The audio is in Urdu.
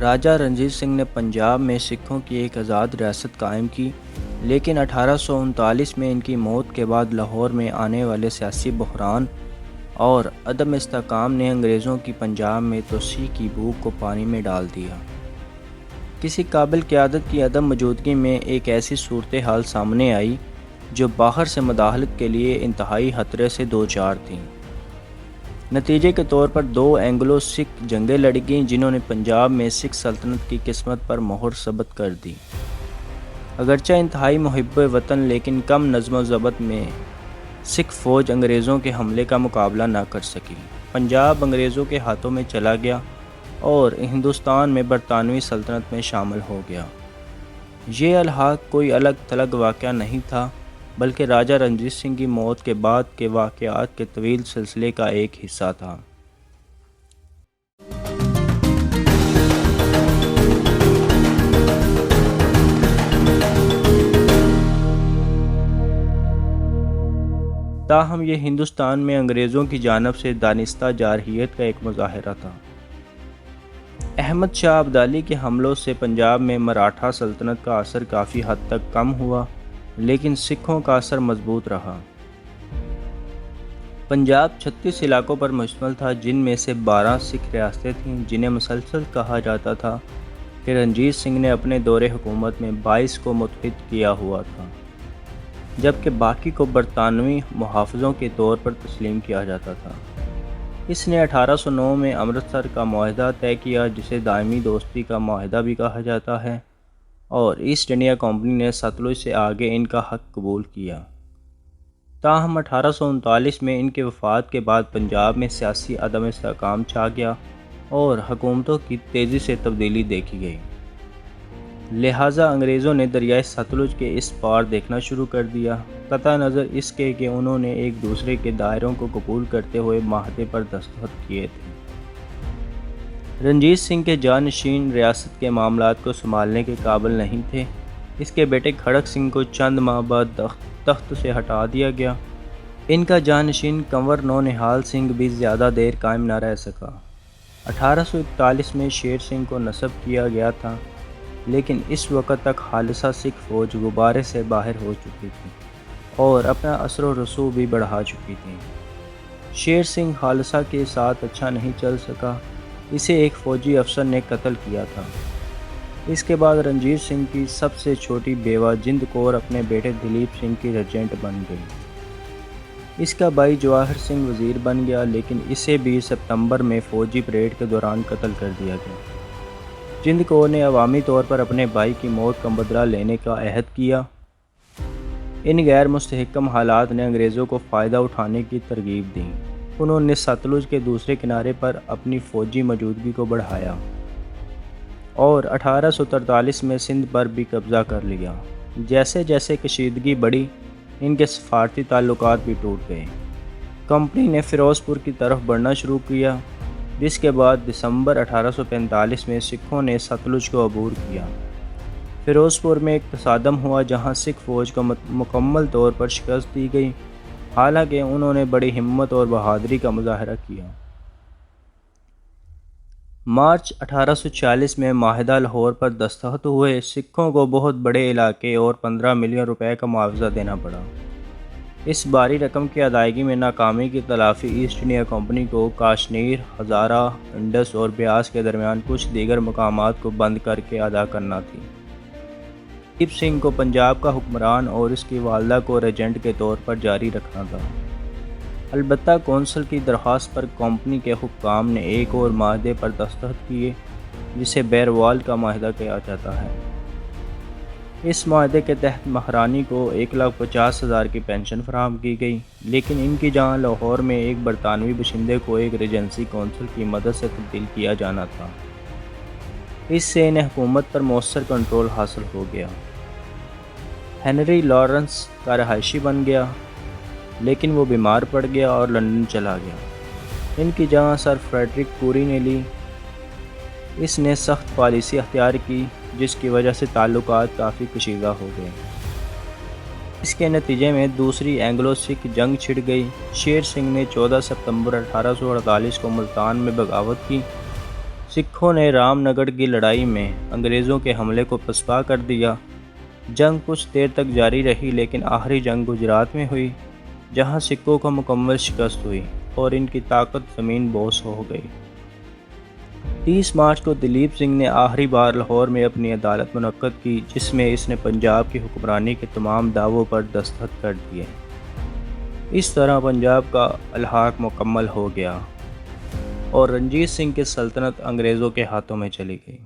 راجہ رنجیت سنگھ نے پنجاب میں سکھوں کی ایک آزاد ریاست قائم کی، لیکن 1839 میں ان کی موت کے بعد لاہور میں آنے والے سیاسی بحران اور عدم استحکام نے انگریزوں کی پنجاب میں توسیع کی بھوک کو پانی میں ڈال دیا۔ کسی قابل قیادت کی عدم موجودگی میں ایک ایسی صورتحال سامنے آئی جو باہر سے مداخلت کے لیے انتہائی خطرے سے دوچار تھیں۔ نتیجے کے طور پر دو اینگلو سکھ جنگیں لڑی گئیں جنہوں نے پنجاب میں سکھ سلطنت کی قسمت پر مہر ثبت کر دی۔ اگرچہ انتہائی محب وطن لیکن کم نظم و ضبط میں سکھ فوج انگریزوں کے حملے کا مقابلہ نہ کر سکی۔ پنجاب انگریزوں کے ہاتھوں میں چلا گیا اور ہندوستان میں برطانوی سلطنت میں شامل ہو گیا۔ یہ الحاق کوئی الگ تھلگ واقعہ نہیں تھا، بلکہ راجہ رنجیت سنگھ کی موت کے بعد کے واقعات کے طویل سلسلے کا ایک حصہ تھا۔ تاہم یہ ہندوستان میں انگریزوں کی جانب سے دانستہ جارحیت کا ایک مظاہرہ تھا۔ احمد شاہ ابدالی کے حملوں سے پنجاب میں مراٹھا سلطنت کا اثر کافی حد تک کم ہوا، لیکن سکھوں کا اثر مضبوط رہا۔ پنجاب 36 علاقوں پر مشتمل تھا، جن میں سے 12 سکھ ریاستیں تھیں، جنہیں مسلسل کہا جاتا تھا کہ رنجیت سنگھ نے اپنے دور حکومت میں 22 کو متحد کیا ہوا تھا، جبکہ باقی کو برطانوی محافظوں کے طور پر تسلیم کیا جاتا تھا۔ اس نے 1809 میں امرتسر کا معاہدہ طے کیا، جسے دائمی دوستی کا معاہدہ بھی کہا جاتا ہے، اور ایسٹ انڈیا کمپنی نے ستلج سے آگے ان کا حق قبول کیا۔ تاہم 1839 میں ان کے وفات کے بعد پنجاب میں سیاسی عدم استحکام چھا گیا اور حکومتوں کی تیزی سے تبدیلی دیکھی گئی۔ لہٰذا انگریزوں نے دریائے ستلج کے اس پار دیکھنا شروع کر دیا، قطع نظر اس کے کہ انہوں نے ایک دوسرے کے دائروں کو قبول کرتے ہوئے معاہدے پر دستخط کیے تھے۔ رنجیت سنگھ کے جانشین ریاست کے معاملات کو سنبھالنے کے قابل نہیں تھے۔ اس کے بیٹے کھڑک سنگھ کو چند ماہ بعد تخت سے ہٹا دیا گیا۔ ان کا جانشین کنور نونہال سنگھ بھی زیادہ دیر قائم نہ رہ سکا۔ 1841 میں شیر سنگھ کو نصب کیا گیا تھا، لیکن اس وقت تک خالصہ سکھ فوج غبارے سے باہر ہو چکی تھی اور اپنا اثر و رسوخ بھی بڑھا چکی تھی۔ شیر سنگھ خالصہ کے ساتھ اچھا نہیں چل سکا، اسے ایک فوجی افسر نے قتل کیا تھا۔ اس کے بعد رنجیت سنگھ کی سب سے چھوٹی بیوہ جند کور اپنے بیٹے دلیپ سنگھ کی ریجنٹ بن گئی۔ اس کا بھائی جواہر سنگھ وزیر بن گیا، لیکن اسے بھی ستمبر میں فوجی پریڈ کے دوران قتل کر دیا گیا۔ جند کور نے عوامی طور پر اپنے بھائی کی موت کا بدلہ لینے کا عہد کیا۔ ان غیر مستحکم حالات نے انگریزوں کو فائدہ اٹھانے کی ترغیب دی۔ انہوں نے ستلج کے دوسرے کنارے پر اپنی فوجی موجودگی کو بڑھایا اور 1843 میں سندھ پر بھی قبضہ کر لیا۔ جیسے جیسے کشیدگی بڑھی، ان کے سفارتی تعلقات بھی ٹوٹ گئے۔ کمپنی نے فیروز پور کی طرف بڑھنا شروع کیا، جس کے بعد دسمبر 1845 میں سکھوں نے ستلج کو عبور کیا۔ فیروز پور میں ایک تصادم ہوا جہاں سکھ فوج کو مکمل طور پر شکست دی گئی، حالانکہ انہوں نے بڑی ہمت اور بہادری کا مظاہرہ کیا۔ مارچ 1846 میں معاہدہ لاہور پر دستخط ہوئے۔ سکھوں کو بہت بڑے علاقے اور 15 ملین روپے کا معاوضہ دینا پڑا۔ اس بھاری رقم کی ادائیگی میں ناکامی کی تلافی ایسٹ انڈیا کمپنی کو کاشمیر، ہزارہ، انڈس اور بیاس کے درمیان کچھ دیگر مقامات کو بند کر کے ادا کرنا تھی۔ دلیپ سنگھ کو پنجاب کا حکمران اور اس کی والدہ کو ریجنٹ کے طور پر جاری رکھنا تھا۔ البتہ کونسل کی درخواست پر کمپنی کے حکام نے ایک اور معاہدے پر دستخط کیے، جسے بیروال کا معاہدہ کہا جاتا ہے۔ اس معاہدے کے تحت مہرانی کو 1,50,000 کی پینشن فراہم کی گئی، لیکن ان کی جہاں لاہور میں ایک برطانوی باشندے کو ایک ریجنسی کونسل کی مدد سے تبدیل کیا جانا تھا۔ اس سے انہیں حکومت پر مؤثر کنٹرول حاصل ہو گیا۔ ہنری لارنس کا رہائشی بن گیا، لیکن وہ بیمار پڑ گیا اور لندن چلا گیا۔ ان کی جگہ سر فریڈرک کوری نے لی۔ اس نے سخت پالیسی اختیار کی، جس کی وجہ سے تعلقات کافی کشیدہ ہو گئے۔ اس کے نتیجے میں دوسری اینگلو سکھ جنگ چھڑ گئی۔ شیر سنگھ نے 14 ستمبر 1848 کو ملتان میں بغاوت کی سکھوں نے رام نگڑھ کی لڑائی میں انگریزوں کے حملے کو پسپا کر دیا۔ جنگ کچھ دیر تک جاری رہی لیکن آخری جنگ گجرات میں ہوئی، جہاں سکھوں کو مکمل شکست ہوئی اور ان کی طاقت زمین بوس ہو گئی۔ 30 مارچ کو دلیپ سنگھ نے آخری بار لاہور میں اپنی عدالت منعقد کی، جس میں اس نے پنجاب کی حکمرانی کے تمام دعووں پر دستخط کر دیے۔ اس طرح پنجاب کا الحاق مکمل ہو گیا اور رنجیت سنگھ کی سلطنت انگریزوں کے ہاتھوں میں چلی گئی۔